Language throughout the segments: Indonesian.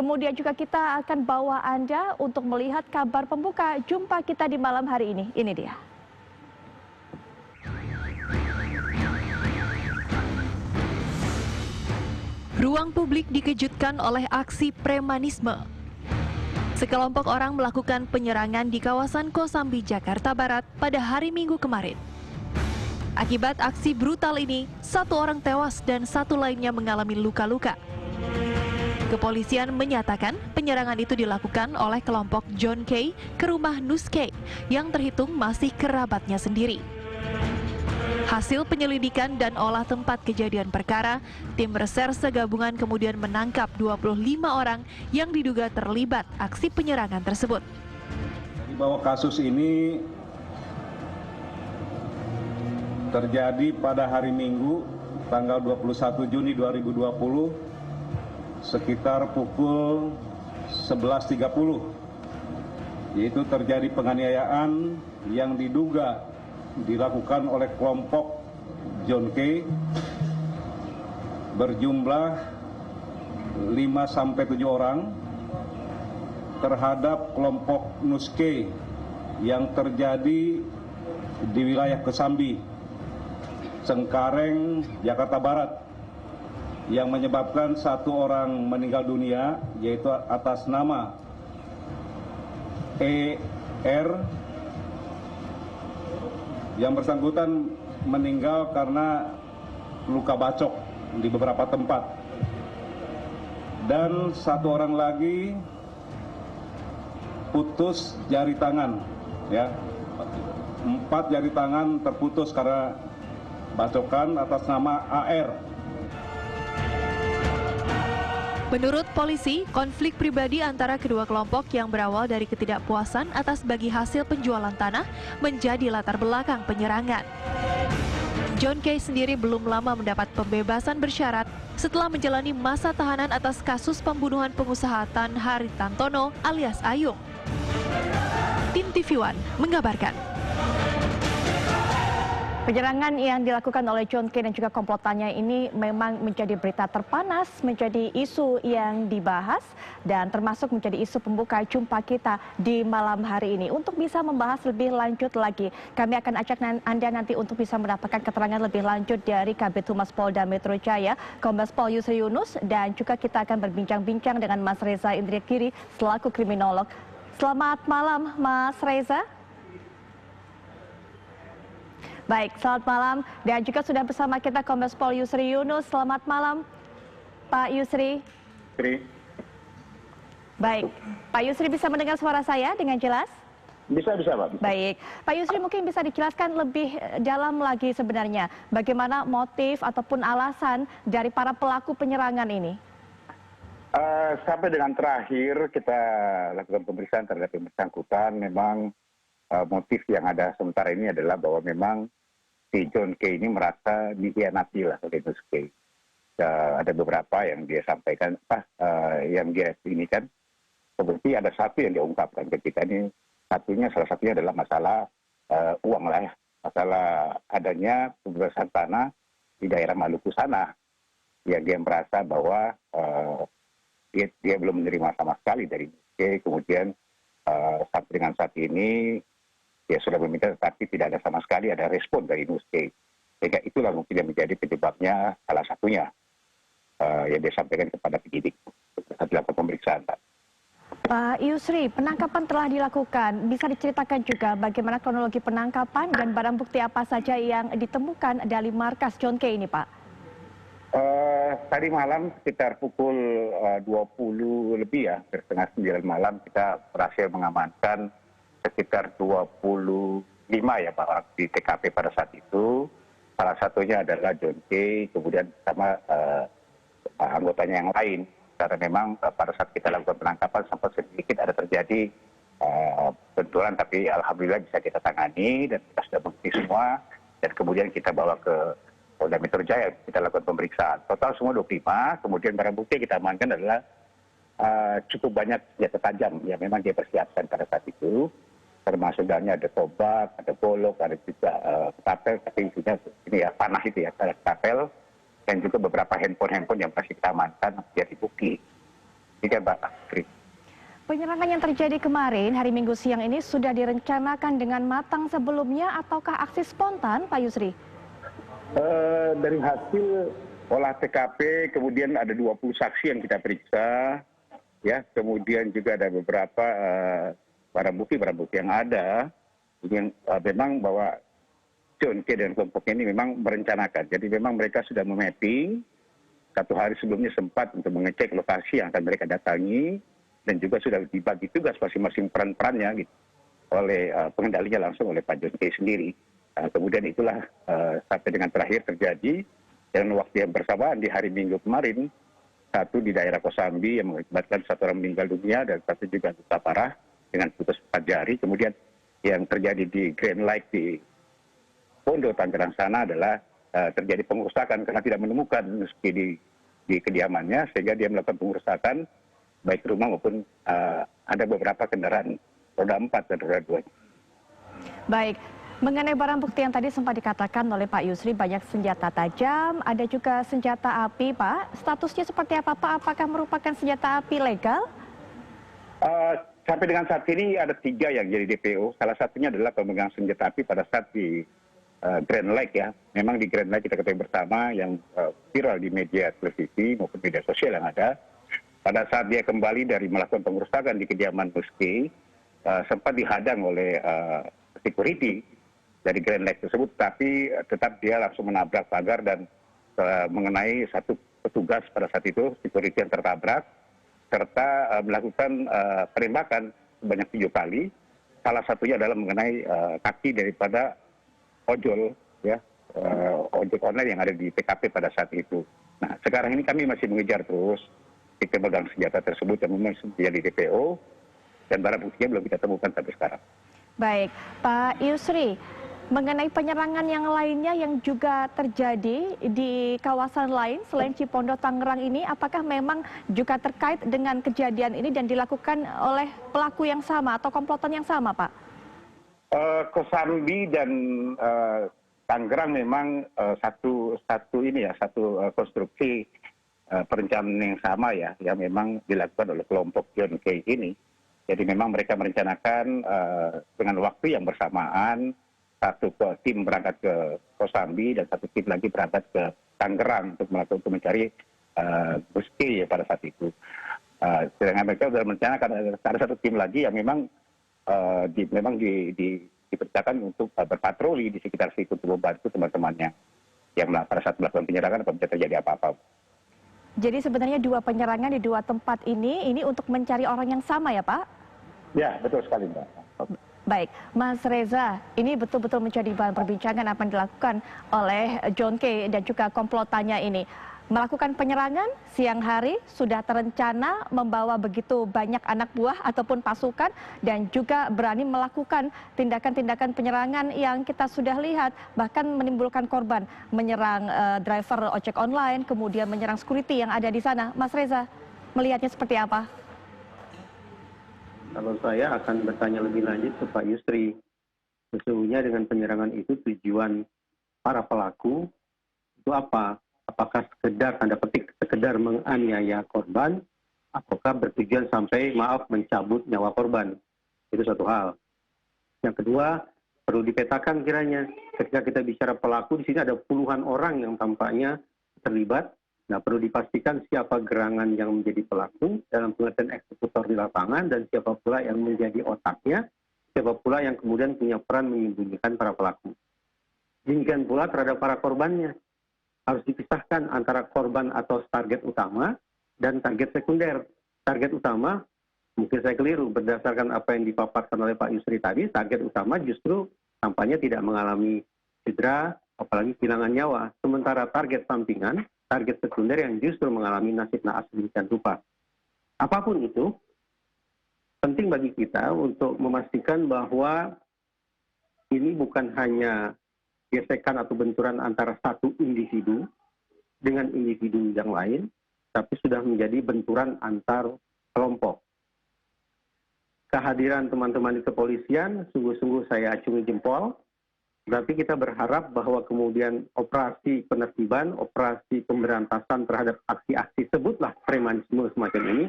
Kemudian juga kita akan bawa Anda untuk melihat kabar pembuka jumpa kita di malam hari ini. Ini dia. Ruang publik dikejutkan oleh aksi premanisme. Sekelompok orang melakukan penyerangan di kawasan Kosambi, Jakarta Barat pada hari Minggu kemarin. Akibat aksi brutal ini, 1 orang tewas dan 1 lainnya mengalami luka-luka. Kepolisian menyatakan penyerangan itu dilakukan oleh kelompok John K ke rumah Nus K yang terhitung masih kerabatnya sendiri. Hasil penyelidikan dan olah tempat kejadian perkara, tim reserse gabungan kemudian menangkap 25 orang yang diduga terlibat aksi penyerangan tersebut. Jadi bahwa kasus ini terjadi pada hari Minggu, tanggal 21 Juni 2020, sekitar pukul 11.30, yaitu terjadi penganiayaan yang diduga dilakukan oleh kelompok John K berjumlah 5-7 orang terhadap kelompok Nus K yang terjadi di wilayah Kosambi, Cengkareng, Jakarta Barat, yang menyebabkan 1 orang meninggal dunia, yaitu atas nama ER. Yang bersangkutan meninggal karena luka bacok di beberapa tempat. Dan 1 orang lagi putus jari tangan, ya. 4 jari tangan terputus karena bacokan atas nama AR. Menurut polisi, konflik pribadi antara kedua kelompok yang berawal dari ketidakpuasan atas bagi hasil penjualan tanah menjadi latar belakang penyerangan. John K sendiri belum lama mendapat pembebasan bersyarat setelah menjalani masa tahanan atas kasus pembunuhan pengusaha Tan Haritantono alias Ayung. Tim TV One mengabarkan. Penyerangan yang dilakukan oleh John K dan juga komplotannya ini memang menjadi berita terpanas, menjadi isu yang dibahas dan termasuk menjadi isu pembuka jumpa kita di malam hari ini. Untuk bisa membahas lebih lanjut lagi, kami akan ajak Anda nanti untuk bisa mendapatkan keterangan lebih lanjut dari Kabid Humas Polda Metro Jaya, Kombes Pol Yusri Yunus, dan juga kita akan berbincang-bincang dengan Mas Reza Indragiri selaku kriminolog. Selamat malam, Mas Reza. Baik, selamat malam. Dan juga sudah bersama kita Kombes Pol Yusri Yunus. Selamat malam, Pak Yusri. Baik, Pak Yusri bisa mendengar suara saya dengan jelas? Bisa, Pak. Baik, Pak Yusri mungkin bisa dijelaskan lebih dalam lagi sebenarnya bagaimana motif ataupun alasan dari para pelaku penyerangan ini? Sampai dengan terakhir kita lakukan pemeriksaan terhadap yang bersangkutan, memang motif yang ada sementara ini adalah bahwa memang si John K ini merasa dikhianati lah oleh Nus K. Ada beberapa yang dia sampaikan, yang dia ini kan, seperti ada satu yang diungkapkan ketika ini, salah satunya adalah masalah uang lah ya, masalah adanya pembebasan tanah di daerah Maluku sana, yang dia merasa bahwa dia belum menerima sama sekali dari Nus K, kemudian sampai dengan saat ini dia sudah meminta tetapi tidak ada sama sekali ada respon dari Nus K. Sehingga itulah mungkin yang menjadi penyebabnya salah satunya yang disampaikan kepada penyidik saat dilakukan pemeriksaan. Pak Yusri, penangkapan telah dilakukan. Bisa diceritakan juga bagaimana kronologi penangkapan dan barang bukti apa saja yang ditemukan dari markas John K ini, Pak? Tadi malam sekitar pukul 20 lebih ya, setengah 9 malam kita berhasil mengamankan sekitar 25 ya Pak di TKP pada saat itu. Salah satunya adalah John K, kemudian sama anggotanya yang lain. Karena memang pada saat kita lakukan penangkapan sempat sedikit ada terjadi benturan, tapi alhamdulillah bisa kita tangani dan kita sudah bukti semua. Dan kemudian kita bawa ke Polda Metro Jaya, kita lakukan pemeriksaan. Total semua 25, kemudian barang bukti yang kita amankan adalah cukup banyak senjata tajam yang memang dia persiapkan pada saat itu. Termasuk dalamnya ada tombak, ada golok, ada juga ketapel, tapi isinya ini ya panah itu ya, ketapel, dan juga beberapa handphone yang masih kita amankan menjadi bukti. Tidak, Mbak. Penyerangan yang terjadi kemarin hari Minggu siang ini sudah direncanakan dengan matang sebelumnya ataukah aksi spontan, Pak Yusri? Dari hasil olah TKP, kemudian ada 20 saksi yang kita periksa, ya, kemudian juga ada beberapa barang bukti yang ada, yang memang bahwa John K dan kelompoknya ini memang merencanakan. Jadi memang mereka sudah memapping, 1 hari sebelumnya sempat untuk mengecek lokasi yang akan mereka datangi, dan juga sudah dibagi tugas masing-masing peran-perannya gitu, oleh pengendalinya langsung oleh Pak John K sendiri. Kemudian itulah sampai dengan terakhir terjadi dalam waktu yang bersamaan di hari Minggu kemarin, satu di daerah Kosambi yang mengakibatkan 1 orang meninggal dunia dan 1 juga luka parah dengan putus 4 jari. Kemudian yang terjadi di Grand Lake di Pondo Tangerang sana adalah terjadi pengerusakan karena tidak menemukan meski di kediamannya, sehingga dia melakukan pengerusakan baik rumah maupun ada beberapa kendaraan roda 4 dan roda 2. Baik, mengenai barang bukti yang tadi sempat dikatakan oleh Pak Yusri banyak senjata tajam, ada juga senjata api, Pak. Statusnya seperti apa, Pak? Apakah merupakan senjata api legal? Sampai dengan saat ini ada 3 yang jadi DPO. Salah satunya adalah pemegang senjata api pada saat di Grand Lake, ya. Memang di Grand Lake kita ketahui bersama yang viral di media televisi maupun media sosial yang ada. Pada saat dia kembali dari melakukan pengerusakan di kediaman Muski, sempat dihadang oleh security dari Grand Lake tersebut, tapi tetap dia langsung menabrak pagar dan mengenai 1 petugas pada saat itu, security yang tertabrak, serta melakukan penembakan sebanyak 7 kali. Salah satunya adalah mengenai kaki daripada ojol, ya, ojek online yang ada di TKP pada saat itu. Nah, sekarang ini kami masih mengejar terus pemegang senjata tersebut yang memang menjadi DPO, dan barang buktinya belum kita temukan sampai sekarang. Baik, Pak Yusri, mengenai penyerangan yang lainnya yang juga terjadi di kawasan lain selain Cipondo Tangerang ini, apakah memang juga terkait dengan kejadian ini dan dilakukan oleh pelaku yang sama atau komplotan yang sama, Pak? Kosambi dan Tangerang memang satu konstruksi perencanaan yang sama, ya, yang memang dilakukan oleh kelompok John K ini. Jadi memang mereka merencanakan dengan waktu yang bersamaan, 1 tim berangkat ke Kosambi dan 1 tim lagi berangkat ke Tangerang untuk mencari Muski, ya, pada saat itu. Sedangkan mereka sudah merencanakan ada 1 tim lagi yang memang diperintahkan untuk berpatroli di sekitar situ untuk membantu teman-temannya yang pada saat melakukan penyerangan apabila terjadi apa-apa. Jadi sebenarnya 2 penyerangan di 2 tempat ini untuk mencari orang yang sama, ya, Pak? Ya, betul sekali, Mbak. Baik, Mas Reza, ini betul-betul menjadi bahan perbincangan apa yang dilakukan oleh John K dan juga komplotannya ini. Melakukan penyerangan siang hari, sudah terencana membawa begitu banyak anak buah ataupun pasukan, dan juga berani melakukan tindakan-tindakan penyerangan yang kita sudah lihat, bahkan menimbulkan korban, menyerang driver ojek online, kemudian menyerang security yang ada di sana. Mas Reza, melihatnya seperti apa? Kalau saya akan bertanya lebih lanjut ke Pak Yusri, sesungguhnya dengan penyerangan itu tujuan para pelaku itu apa? Apakah sekedar menganiaya korban, ataukah bertujuan sampai mencabut nyawa korban? Itu satu hal. Yang kedua, perlu dipetakan kiranya ketika kita bicara pelaku, di sini ada puluhan orang yang tampaknya terlibat. Nah, perlu dipastikan siapa gerangan yang menjadi pelaku dalam pengertian eksekutor di lapangan, dan siapa pula yang menjadi otaknya, siapa pula yang kemudian punya peran menyembunyikan para pelaku. Demikian pula terhadap para korbannya. Harus dipisahkan antara korban atau target utama dan target sekunder. Target utama, mungkin saya keliru, berdasarkan apa yang dipaparkan oleh Pak Yusri tadi, target utama justru tampaknya tidak mengalami cedera, apalagi kehilangan nyawa. Sementara target sampingan, target sekunder yang justru mengalami nasib naas sedemikian rupa. Apapun itu, penting bagi kita untuk memastikan bahwa ini bukan hanya gesekan atau benturan antara satu individu dengan individu yang lain, tapi sudah menjadi benturan antar kelompok. Kehadiran teman-teman di kepolisian, sungguh-sungguh saya acungi jempol, tapi kita berharap bahwa kemudian operasi penertiban, operasi pemberantasan terhadap aksi-aksi sebutlah premanisme semacam ini,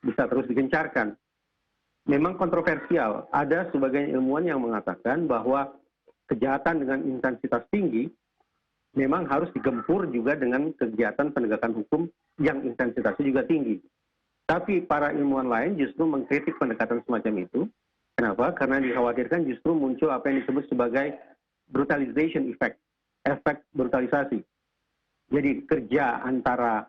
bisa terus digencarkan. Memang kontroversial. Ada sebagian ilmuwan yang mengatakan bahwa kejahatan dengan intensitas tinggi memang harus digempur juga dengan kegiatan penegakan hukum yang intensitasnya juga tinggi. Tapi para ilmuwan lain justru mengkritik pendekatan semacam itu. Kenapa? Karena dikhawatirkan justru muncul apa yang disebut sebagai brutalization effect, efek brutalisasi. Jadi kerja antara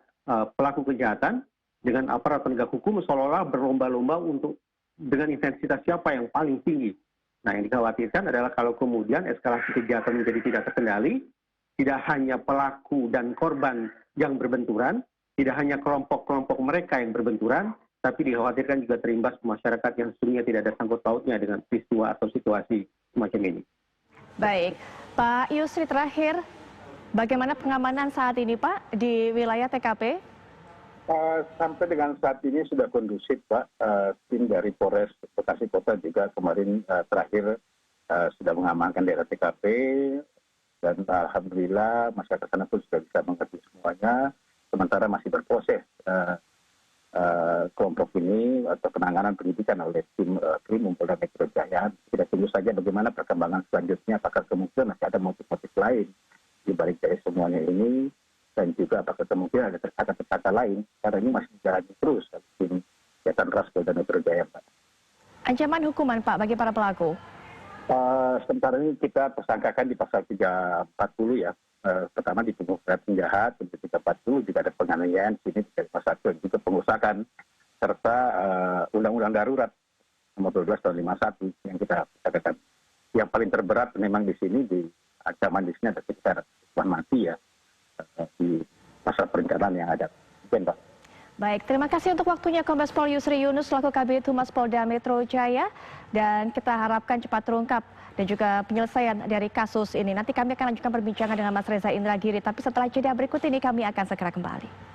pelaku kejahatan dengan aparat penegak hukum seolah-olah berlomba-lomba untuk dengan intensitas siapa yang paling tinggi. Nah, yang dikhawatirkan adalah kalau kemudian eskalasi kejahatan menjadi tidak terkendali, tidak hanya pelaku dan korban yang berbenturan, tidak hanya kelompok-kelompok mereka yang berbenturan, tapi dikhawatirkan juga terimbas ke masyarakat yang sesungguhnya tidak ada sangkut pautnya dengan peristiwa atau situasi semacam ini. Baik, Pak Yusri, terakhir, bagaimana pengamanan saat ini Pak di wilayah TKP? Sampai dengan saat ini sudah kondusif, Pak. Tim dari Polres Bekasi Kota juga kemarin terakhir sudah mengamankan daerah TKP, dan alhamdulillah masyarakat sana pun sudah bisa mengerti semuanya. Sementara masih berproses kelompok ini atau penanganan penyidikan oleh tim Krimum Polda Metro Jaya. Kita tunggu saja bagaimana perkembangan selanjutnya, apakah kemungkinan masih ada motif-motif lain di balik dari semuanya ini, dan juga apakah kemungkinan ada tersangka-tersangka lain, karena ini masih berjalan terus tim Jatan Ras Polda Metro Jaya, Pak. Ancaman hukuman Pak bagi para pelaku? Sementara ini kita tersangkakan di pasal 340 ya. Pertama dibunuh berat penjahat, untuk 340 juga ada penganiayaan, sini dari pasal 1 juga pengusakan, serta Undang-Undang Darurat nomor 12 tahun 51 yang kita katakan. Yang paling terberat memang di sini di ancaman di sini ada sekitar hukuman mati ya, di pasal perencanaan yang ada. Mungkin, Pak. Baik, terima kasih untuk waktunya Kombes Pol Yusri Yunus selaku Kabid Humas Polda Metro Jaya, dan kita harapkan cepat terungkap dan juga penyelesaian dari kasus ini. Nanti kami akan lanjutkan perbincangan dengan Mas Reza Indragiri, tapi setelah jeda berikut ini kami akan segera kembali.